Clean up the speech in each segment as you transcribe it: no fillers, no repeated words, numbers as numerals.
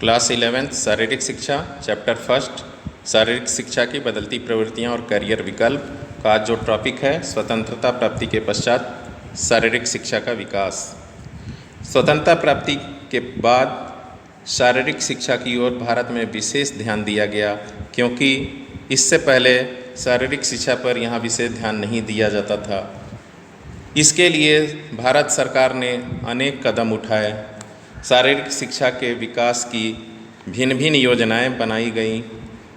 Class 11th शारीरिक शिक्षा chapter first शारीरिक शिक्षा की बदलती प्रवृत्तियां और करियर विकल्प का आज जो टॉपिक है स्वतंत्रता प्राप्ति के पश्चात शारीरिक शिक्षा का विकास। स्वतंत्रता प्राप्ति के बाद शारीरिक शिक्षा की ओर भारत में विशेष ध्यान दिया गया, क्योंकि इससे पहले शारीरिक शिक्षा पर यहाँ विशेष ध्यान नहीं दिया जाता था। इसके लिए भारत सरकार ने अनेक कदम उठाए। शारीरिक शिक्षा के विकास की भिन्न भिन्न योजनाएं बनाई गईं,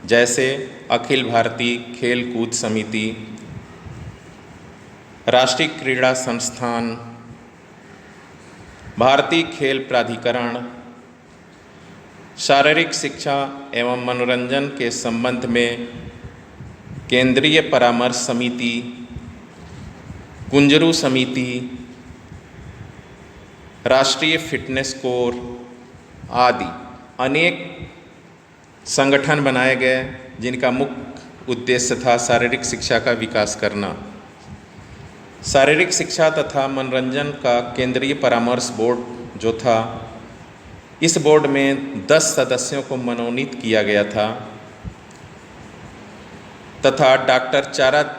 जैसे अखिल भारतीय खेल कूद समिति, राष्ट्रीय क्रीड़ा संस्थान, भारतीय खेल प्राधिकरण, शारीरिक शिक्षा एवं मनोरंजन के संबंध में केंद्रीय परामर्श समिति, कुंजरू समिति, राष्ट्रीय फिटनेस कोर आदि अनेक संगठन बनाए गए, जिनका मुख्य उद्देश्य था शारीरिक शिक्षा का विकास करना। शारीरिक शिक्षा तथा मनोरंजन का केंद्रीय परामर्श बोर्ड जो था, इस बोर्ड में 10 सदस्यों को मनोनीत किया गया था तथा डॉक्टर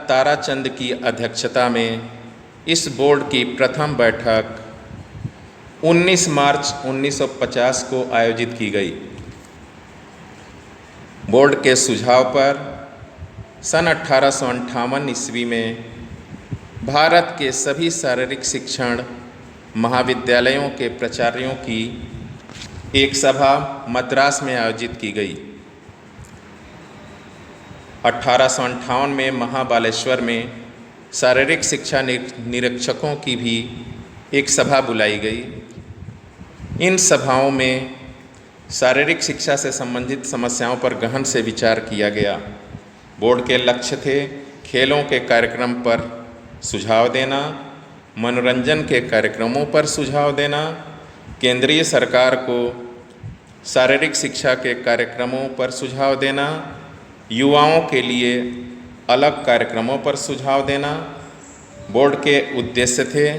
ताराचंद की अध्यक्षता में इस बोर्ड की प्रथम बैठक 19 मार्च 1950 को आयोजित की गई। बोर्ड के सुझाव पर सन 1858 ईस्वी में भारत के सभी शारीरिक शिक्षण महाविद्यालयों के प्राचार्यों की एक सभा मद्रास में आयोजित की गई। 1858 में महाबालेश्वर में शारीरिक शिक्षा निरीक्षकों की भी एक सभा बुलाई गई। इन सभाओं में शारीरिक शिक्षा से संबंधित समस्याओं पर गहन से विचार किया गया। बोर्ड के लक्ष्य थे खेलों के कार्यक्रम पर सुझाव देना, मनोरंजन के कार्यक्रमों पर सुझाव देना, केंद्रीय सरकार को शारीरिक शिक्षा के कार्यक्रमों पर सुझाव देना, युवाओं के लिए अलग कार्यक्रमों पर सुझाव देना। बोर्ड के उद्देश्य थे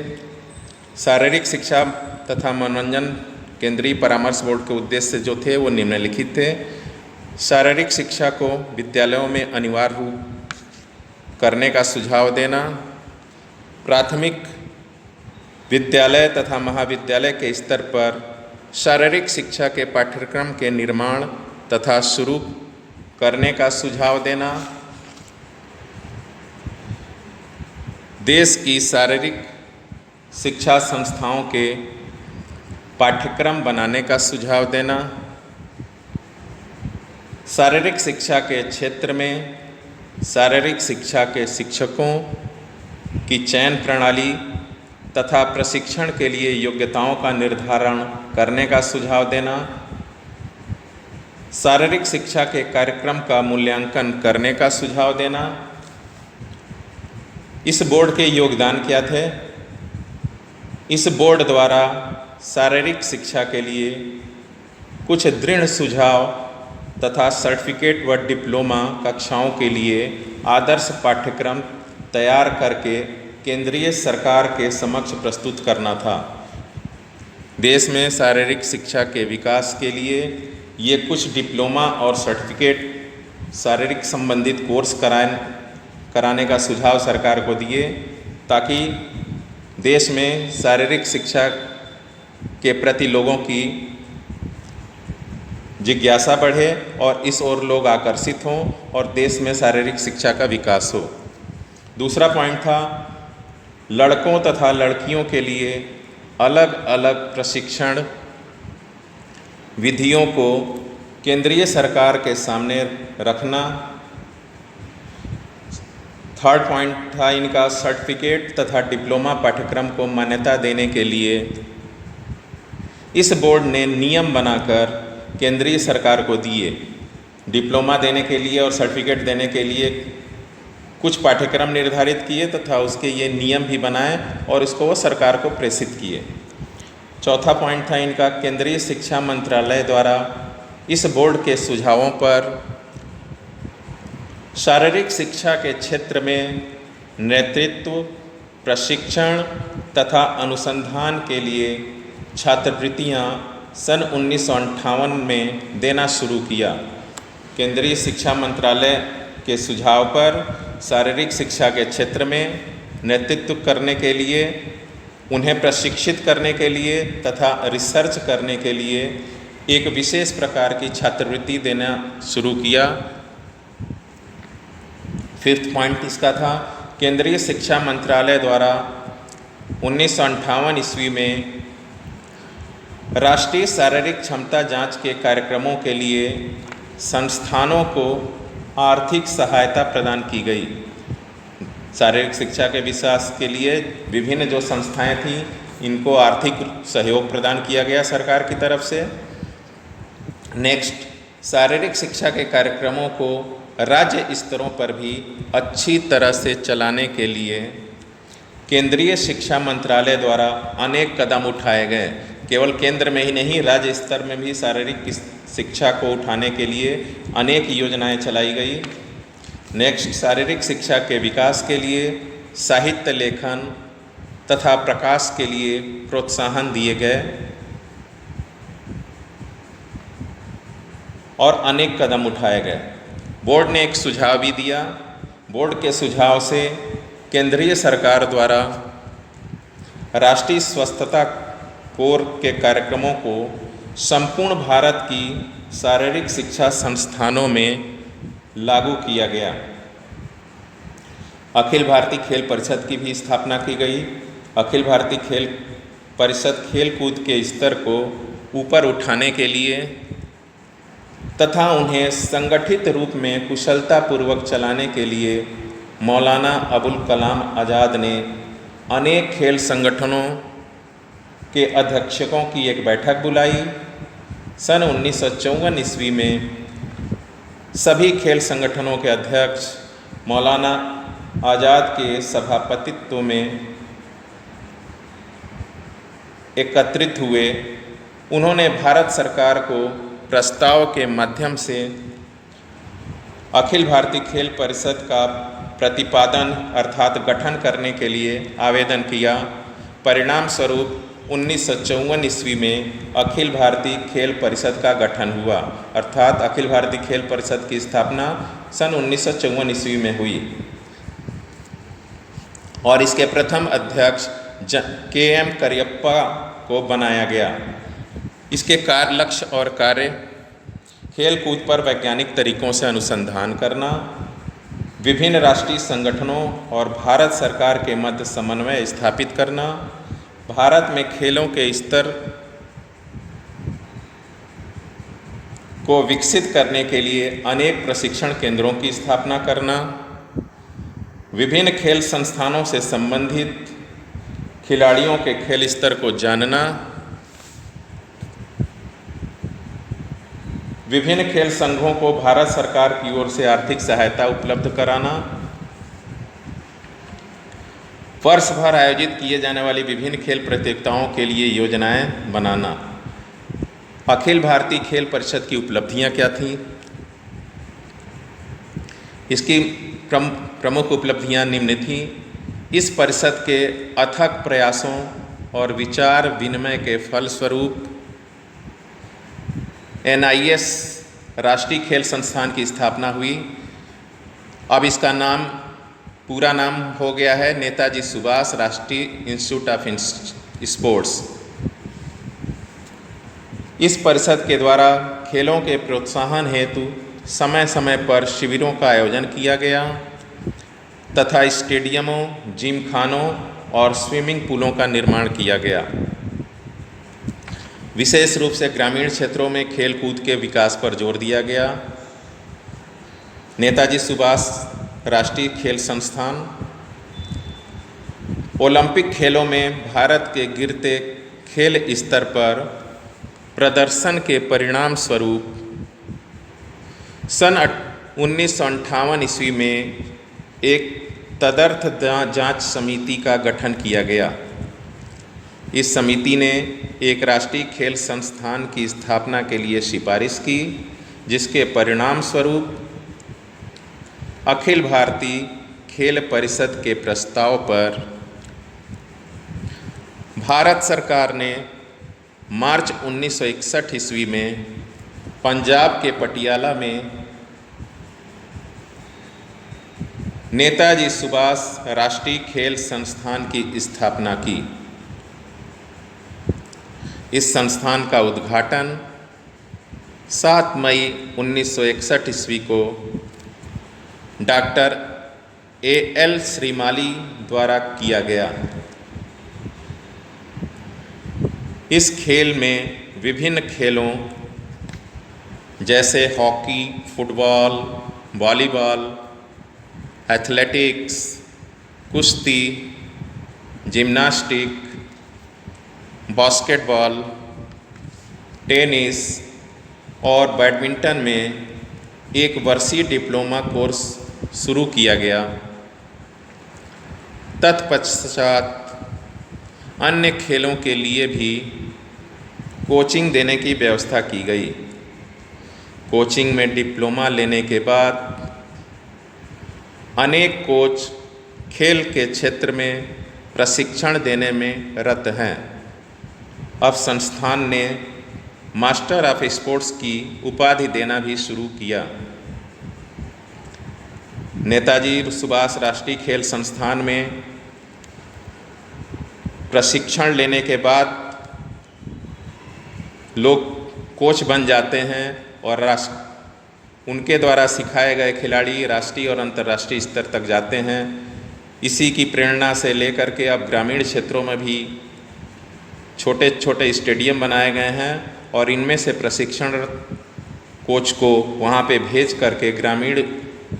शारीरिक शिक्षा तथा मनोरंजन। केंद्रीय परामर्श बोर्ड के उद्देश्य जो थे वो निम्नलिखित थे। शारीरिक शिक्षा को विद्यालयों में अनिवार्य रूप करने का सुझाव देना, प्राथमिक विद्यालय तथा महाविद्यालय के स्तर पर शारीरिक शिक्षा के पाठ्यक्रम के निर्माण तथा शुरू करने का सुझाव देना, देश की शारीरिक शिक्षा संस्थाओं के पाठ्यक्रम बनाने का सुझाव देना, शारीरिक शिक्षा के क्षेत्र में शारीरिक शिक्षा के शिक्षकों की चयन प्रणाली तथा प्रशिक्षण के लिए योग्यताओं का निर्धारण करने का सुझाव देना, शारीरिक शिक्षा के कार्यक्रम का मूल्यांकन करने का सुझाव देना। इस बोर्ड के योगदान क्या थे? इस बोर्ड द्वारा शारीरिक शिक्षा के लिए कुछ दृढ़ सुझाव तथा सर्टिफिकेट व डिप्लोमा कक्षाओं के लिए आदर्श पाठ्यक्रम तैयार करके केंद्रीय सरकार के समक्ष प्रस्तुत करना था। देश में शारीरिक शिक्षा के विकास के लिए ये कुछ डिप्लोमा और सर्टिफिकेट शारीरिक संबंधित कोर्स कराने का सुझाव सरकार को दिए, ताकि देश में शारीरिक शिक्षा के प्रति लोगों की जिज्ञासा बढ़े और इस ओर लोग आकर्षित हों और देश में शारीरिक शिक्षा का विकास हो। दूसरा पॉइंट था लड़कों तथा लड़कियों के लिए अलग अलग प्रशिक्षण विधियों को केंद्रीय सरकार के सामने रखना। थर्ड पॉइंट था इनका सर्टिफिकेट तथा डिप्लोमा पाठ्यक्रम को मान्यता देने के लिए इस बोर्ड ने नियम बनाकर केंद्रीय सरकार को दिए। डिप्लोमा देने के लिए और सर्टिफिकेट देने के लिए कुछ पाठ्यक्रम निर्धारित किए तथा उसके ये नियम भी बनाए और इसको वो सरकार को प्रेषित किए। चौथा पॉइंट था इनका केंद्रीय शिक्षा मंत्रालय द्वारा इस बोर्ड के सुझावों पर शारीरिक शिक्षा के क्षेत्र में नेतृत्व, प्रशिक्षण तथा अनुसंधान के लिए छात्रवृत्तियां सन 1958 में देना शुरू किया। केंद्रीय शिक्षा मंत्रालय के सुझाव पर शारीरिक शिक्षा के क्षेत्र में नेतृत्व करने के लिए, उन्हें प्रशिक्षित करने के लिए तथा रिसर्च करने के लिए एक विशेष प्रकार की छात्रवृत्ति देना शुरू किया। फिफ्थ पॉइंट इसका था, केंद्रीय शिक्षा मंत्रालय द्वारा 1958 ईस्वी में राष्ट्रीय शारीरिक क्षमता जांच के कार्यक्रमों के लिए संस्थानों को आर्थिक सहायता प्रदान की गई। शारीरिक शिक्षा के विकास के लिए विभिन्न जो संस्थाएं थीं, इनको आर्थिक सहयोग प्रदान किया गया सरकार की तरफ से। नेक्स्ट, शारीरिक शिक्षा के कार्यक्रमों को राज्य स्तरों पर भी अच्छी तरह से चलाने के लिए केंद्रीय शिक्षा मंत्रालय द्वारा अनेक कदम उठाए गए। केवल केंद्र में ही नहीं, राज्य स्तर में भी शारीरिक शिक्षा को उठाने के लिए अनेक योजनाएं चलाई गई। नेक्स्ट, शारीरिक शिक्षा के विकास के लिए साहित्य लेखन तथा प्रकाश के लिए प्रोत्साहन दिए गए और अनेक कदम उठाए गए। बोर्ड ने एक सुझाव भी दिया। बोर्ड के सुझाव से केंद्रीय सरकार द्वारा राष्ट्रीय स्वास्थ्यता कोर के कार्यक्रमों को संपूर्ण भारत की शारीरिक शिक्षा संस्थानों में लागू किया गया। अखिल भारतीय खेल परिषद की भी स्थापना की गई। अखिल भारतीय खेल परिषद खेल कूद के स्तर को ऊपर उठाने के लिए तथा उन्हें संगठित रूप में कुशलतापूर्वक चलाने के लिए मौलाना अबुल कलाम आज़ाद ने अनेक खेल संगठनों के अध्यक्षों की एक बैठक बुलाई। सन 1954 ईस्वी में सभी खेल संगठनों के अध्यक्ष मौलाना आज़ाद के सभापतित्व में एकत्रित हुए। उन्होंने भारत सरकार को प्रस्ताव के माध्यम से अखिल भारतीय खेल परिषद का प्रतिपादन अर्थात गठन करने के लिए आवेदन किया। परिणाम स्वरूप 1954 ईस्वी में अखिल भारतीय खेल परिषद का गठन हुआ, अर्थात अखिल भारतीय खेल परिषद की स्थापना सन 1954 ईस्वी में हुई और इसके प्रथम अध्यक्ष के.एम. करियप्पा को बनाया गया। इसके लक्ष्य और कार्य खेल कूद पर वैज्ञानिक तरीकों से अनुसंधान करना, विभिन्न राष्ट्रीय संगठनों और भारत सरकार के मध्य समन्वय स्थापित करना, भारत में खेलों के स्तर को विकसित करने के लिए अनेक प्रशिक्षण केंद्रों की स्थापना करना, विभिन्न खेल संस्थानों से संबंधित खिलाड़ियों के खेल स्तर को जानना, विभिन्न खेल संघों को भारत सरकार की ओर से आर्थिक सहायता उपलब्ध कराना, वर्ष भर आयोजित किए जाने वाली विभिन्न खेल प्रतियोगिताओं के लिए योजनाएं बनाना। अखिल भारतीय खेल परिषद की उपलब्धियां क्या थीं? इसकी प्रमुख उपलब्धियां निम्न थीं। इस परिषद के अथक प्रयासों और विचार विनिमय के फलस्वरूप NIS राष्ट्रीय खेल संस्थान की स्थापना हुई। अब इसका पूरा नाम हो गया है नेताजी सुभाष राष्ट्रीय इंस्टीट्यूट ऑफ स्पोर्ट्स। इस परिषद के द्वारा खेलों के प्रोत्साहन हेतु समय समय पर शिविरों का आयोजन किया गया तथा स्टेडियमों, जिमखानों और स्विमिंग पूलों का निर्माण किया गया। विशेष रूप से ग्रामीण क्षेत्रों में खेल कूद के विकास पर जोर दिया गया। नेताजी सुभाष राष्ट्रीय खेल संस्थान ओलंपिक खेलों में भारत के गिरते खेल स्तर पर प्रदर्शन के परिणाम स्वरूप सन 1958 ईस्वी में एक तदर्थ जांच समिति का गठन किया गया। इस समिति ने एक राष्ट्रीय खेल संस्थान की स्थापना के लिए सिफारिश की, जिसके परिणाम स्वरूप अखिल भारतीय खेल परिषद के प्रस्ताव पर भारत सरकार ने मार्च 1961 ईस्वी में पंजाब के पटियाला में नेताजी सुभाष राष्ट्रीय खेल संस्थान की स्थापना की। इस संस्थान का उद्घाटन 7 मई 1961 ईस्वी को डॉक्टर A.L. श्रीमाली द्वारा किया गया। इस खेल में विभिन्न खेलों जैसे हॉकी, फुटबॉल, वॉलीबॉल, एथलेटिक्स, कुश्ती, जिम्नास्टिक, बास्केटबॉल, टेनिस और बैडमिंटन में एक वर्षीय डिप्लोमा कोर्स शुरू किया गया। तत्पश्चात अन्य खेलों के लिए भी कोचिंग देने की व्यवस्था की गई। कोचिंग में डिप्लोमा लेने के बाद अनेक कोच खेल के क्षेत्र में प्रशिक्षण देने में रत हैं। अब संस्थान ने मास्टर ऑफ स्पोर्ट्स की उपाधि देना भी शुरू किया। नेताजी सुभाष राष्ट्रीय खेल संस्थान में प्रशिक्षण लेने के बाद लोग कोच बन जाते हैं और उनके द्वारा सिखाए गए खिलाड़ी राष्ट्रीय और अंतर्राष्ट्रीय स्तर तक जाते हैं। इसी की प्रेरणा से लेकर के अब ग्रामीण क्षेत्रों में भी छोटे छोटे स्टेडियम बनाए गए हैं और इनमें से प्रशिक्षण कोच को वहाँ पे भेज करके ग्रामीण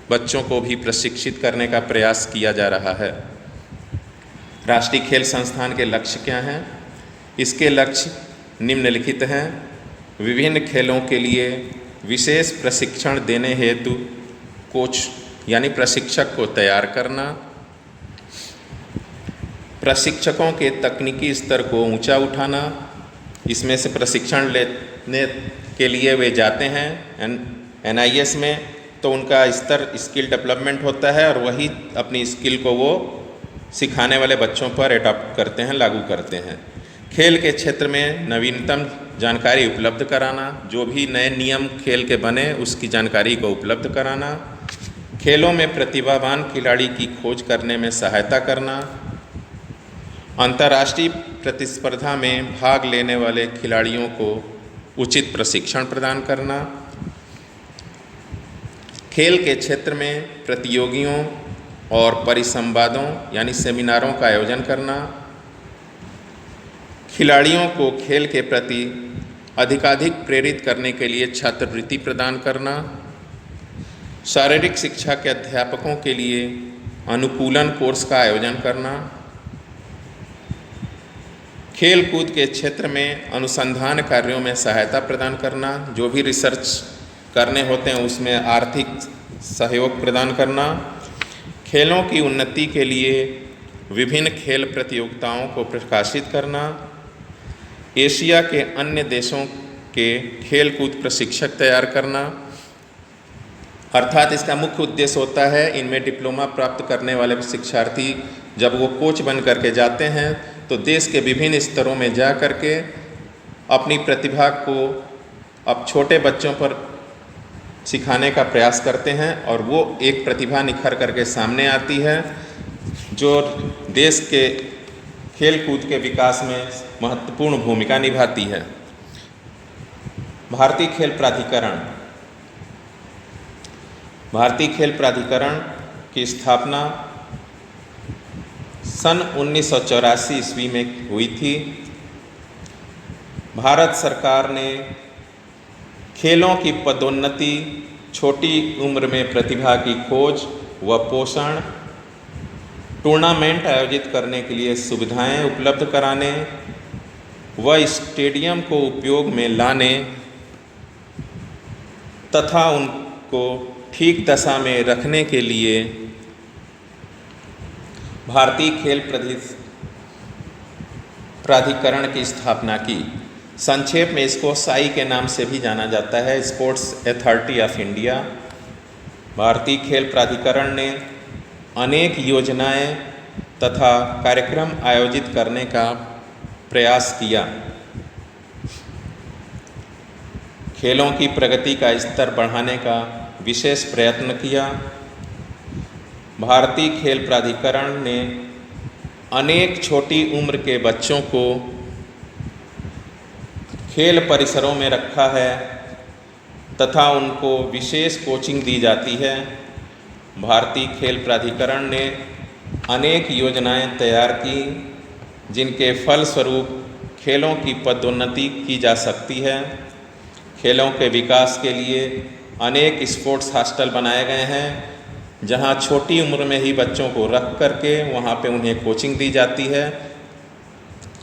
बच्चों को भी प्रशिक्षित करने का प्रयास किया जा रहा है। राष्ट्रीय खेल संस्थान के लक्ष्य क्या हैं? इसके लक्ष्य निम्नलिखित हैं। विभिन्न खेलों के लिए विशेष प्रशिक्षण देने हेतु कोच यानी प्रशिक्षक को तैयार करना, प्रशिक्षकों के तकनीकी स्तर को ऊंचा उठाना। इसमें से प्रशिक्षण लेने के लिए वे जाते हैं NIS में, तो उनका स्तर स्किल डेवलपमेंट होता है और वही अपनी स्किल को वो सिखाने वाले बच्चों पर एडॉप्ट करते हैं, लागू करते हैं। खेल के क्षेत्र में नवीनतम जानकारी उपलब्ध कराना, जो भी नए नियम खेल के बने उसकी जानकारी को उपलब्ध कराना, खेलों में प्रतिभावान खिलाड़ी की खोज करने में सहायता करना, अंतर्राष्ट्रीय प्रतिस्पर्धा में भाग लेने वाले खिलाड़ियों को उचित प्रशिक्षण प्रदान करना, खेल के क्षेत्र में प्रतियोगियों और परिसंवादों यानी सेमिनारों का आयोजन करना, खिलाड़ियों को खेल के प्रति अधिकाधिक प्रेरित करने के लिए छात्रवृत्ति प्रदान करना, शारीरिक शिक्षा के अध्यापकों के लिए अनुकूलन कोर्स का आयोजन करना, खेल कूद के क्षेत्र में अनुसंधान कार्यों में सहायता प्रदान करना, जो भी रिसर्च करने होते हैं उसमें आर्थिक सहयोग प्रदान करना, खेलों की उन्नति के लिए विभिन्न खेल प्रतियोगिताओं को प्रकाशित करना, एशिया के अन्य देशों के खेल कूद प्रशिक्षक तैयार करना। अर्थात इसका मुख्य उद्देश्य होता है इनमें डिप्लोमा प्राप्त करने वाले शिक्षार्थी जब वो कोच बन करके जाते हैं तो देश के विभिन्न स्तरों में जा करके अपनी प्रतिभा को अब छोटे बच्चों पर सिखाने का प्रयास करते हैं और वो एक प्रतिभा निखर करके सामने आती है जो देश के खेल कूद के विकास में महत्वपूर्ण भूमिका निभाती है। भारतीय खेल प्राधिकरण की स्थापना सन 1984 ईस्वी में हुई थी। भारत सरकार ने खेलों की पदोन्नति, छोटी उम्र में प्रतिभा की खोज व पोषण, टूर्नामेंट आयोजित करने के लिए सुविधाएं उपलब्ध कराने व स्टेडियम को उपयोग में लाने तथा उनको ठीक दशा में रखने के लिए भारतीय खेल प्राधिकरण की स्थापना की। संक्षेप में इसको साई के नाम से भी जाना जाता है, स्पोर्ट्स अथॉरिटी ऑफ इंडिया। भारतीय खेल प्राधिकरण ने अनेक योजनाएं तथा कार्यक्रम आयोजित करने का प्रयास किया। खेलों की प्रगति का स्तर बढ़ाने का विशेष प्रयत्न किया। भारतीय खेल प्राधिकरण ने अनेक छोटी उम्र के बच्चों को खेल परिसरों में रखा है तथा उनको विशेष कोचिंग दी जाती है। भारतीय खेल प्राधिकरण ने अनेक योजनाएं तैयार की जिनके फलस्वरूप खेलों की पदोन्नति की जा सकती है। खेलों के विकास के लिए अनेक स्पोर्ट्स हॉस्टल बनाए गए हैं जहां छोटी उम्र में ही बच्चों को रख करके वहां पे उन्हें कोचिंग दी जाती है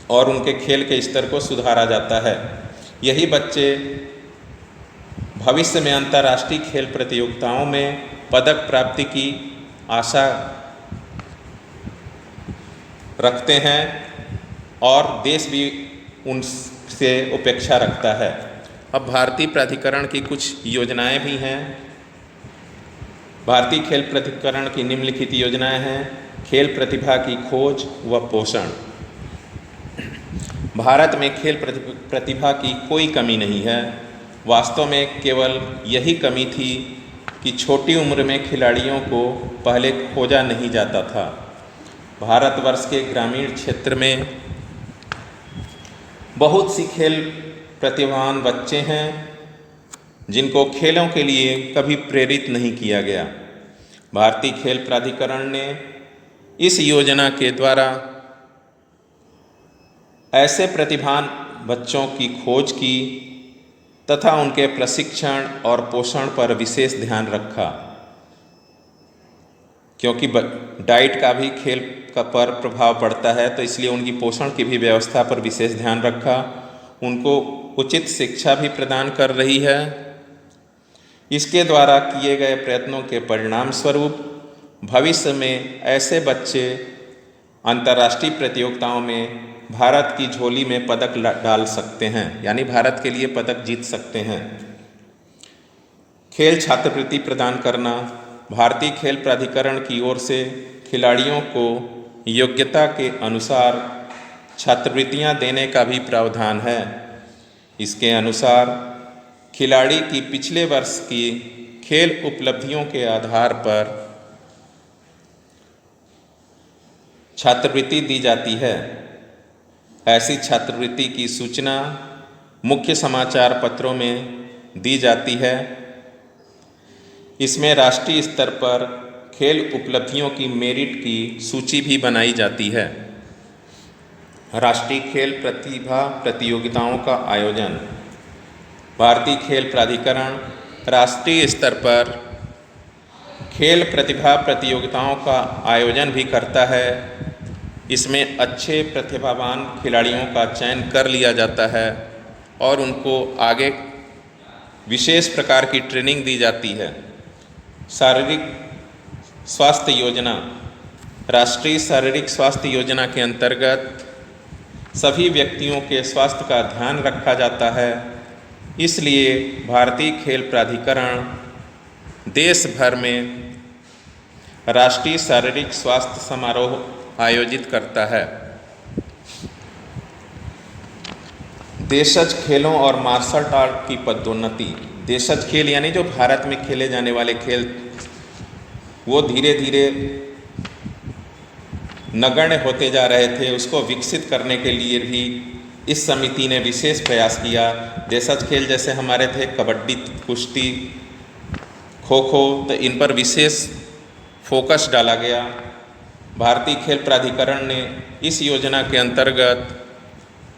और उनके खेल के स्तर को सुधारा जाता है। यही बच्चे भविष्य में अंतर्राष्ट्रीय खेल प्रतियोगिताओं में पदक प्राप्ति की आशा रखते हैं और देश भी उनसे अपेक्षा रखता है। अब भारतीय प्राधिकरण की कुछ योजनाएं भी हैं। भारतीय खेल प्राधिकरण की निम्नलिखित योजनाएं हैं। खेल प्रतिभा की खोज व पोषण। भारत में खेल प्रतिभा की कोई कमी नहीं है। वास्तव में केवल यही कमी थी कि छोटी उम्र में खिलाड़ियों को पहले खोजा नहीं जाता था। भारतवर्ष के ग्रामीण क्षेत्र में बहुत सी खेल प्रतिभावान बच्चे हैं जिनको खेलों के लिए कभी प्रेरित नहीं किया गया। भारतीय खेल प्राधिकरण ने इस योजना के द्वारा ऐसे प्रतिभावान बच्चों की खोज की तथा उनके प्रशिक्षण और पोषण पर विशेष ध्यान रखा, क्योंकि डाइट का भी खेल का पर प्रभाव पड़ता है, तो इसलिए उनकी पोषण की भी व्यवस्था पर विशेष ध्यान रखा। उनको उचित शिक्षा भी प्रदान कर रही है। इसके द्वारा किए गए प्रयत्नों के परिणाम स्वरूप भविष्य में ऐसे बच्चे अंतर्राष्ट्रीय प्रतियोगिताओं में भारत की झोली में पदक डाल सकते हैं, यानी भारत के लिए पदक जीत सकते हैं। खेल छात्रवृत्ति प्रदान करना। भारतीय खेल प्राधिकरण की ओर से खिलाड़ियों को योग्यता के अनुसार छात्रवृत्तियां देने का भी प्रावधान है। इसके अनुसार खिलाड़ी की पिछले वर्ष की खेल उपलब्धियों के आधार पर छात्रवृत्ति दी जाती है। ऐसी छात्रवृत्ति की सूचना मुख्य समाचार पत्रों में दी जाती है। इसमें राष्ट्रीय स्तर पर खेल उपलब्धियों की मेरिट की सूची भी बनाई जाती है। राष्ट्रीय खेल प्रतिभा प्रतियोगिताओं का आयोजन। भारतीय खेल प्राधिकरण राष्ट्रीय स्तर पर खेल प्रतिभा प्रतियोगिताओं का आयोजन भी करता है। इसमें अच्छे प्रतिभावान खिलाड़ियों का चयन कर लिया जाता है और उनको आगे विशेष प्रकार की ट्रेनिंग दी जाती है। शारीरिक स्वास्थ्य योजना। राष्ट्रीय शारीरिक स्वास्थ्य योजना के अंतर्गत सभी व्यक्तियों के स्वास्थ्य का ध्यान रखा जाता है। इसलिए भारतीय खेल प्राधिकरण देश भर में राष्ट्रीय शारीरिक स्वास्थ्य समारोह आयोजित करता है। देशज खेलों और मार्शल आर्ट की पदोन्नति। देशज खेल यानी जो भारत में खेले जाने वाले खेल, वो धीरे धीरे नगण्य होते जा रहे थे। उसको विकसित करने के लिए भी इस समिति ने विशेष प्रयास किया। देशज खेल जैसे हमारे थे कबड्डी, कुश्ती, खो खो, तो इन पर विशेष फोकस डाला गया। भारतीय खेल प्राधिकरण ने इस योजना के अंतर्गत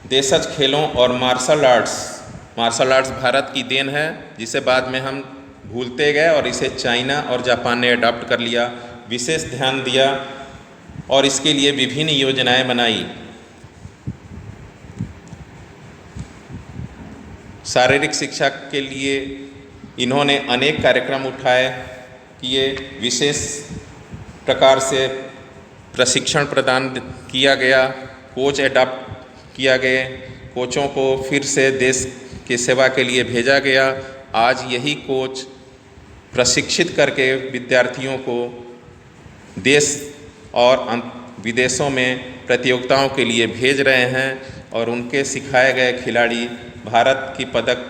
देशज खेलों और मार्शल आर्ट्स भारत की देन है, जिसे बाद में हम भूलते गए और इसे चाइना और जापान ने अडॉप्ट कर लिया। विशेष ध्यान दिया और इसके लिए विभिन्न योजनाएं बनाई। शारीरिक शिक्षा के लिए इन्होंने अनेक कार्यक्रम उठाए, किए। विशेष प्रकार से प्रशिक्षण प्रदान किया गया, कोच अडॉप्ट किया गए, कोचों को फिर से देश की सेवा के लिए भेजा गया। आज यही कोच प्रशिक्षित करके विद्यार्थियों को देश और विदेशों में प्रतियोगिताओं के लिए भेज रहे हैं और उनके सिखाए गए खिलाड़ी भारत की पदक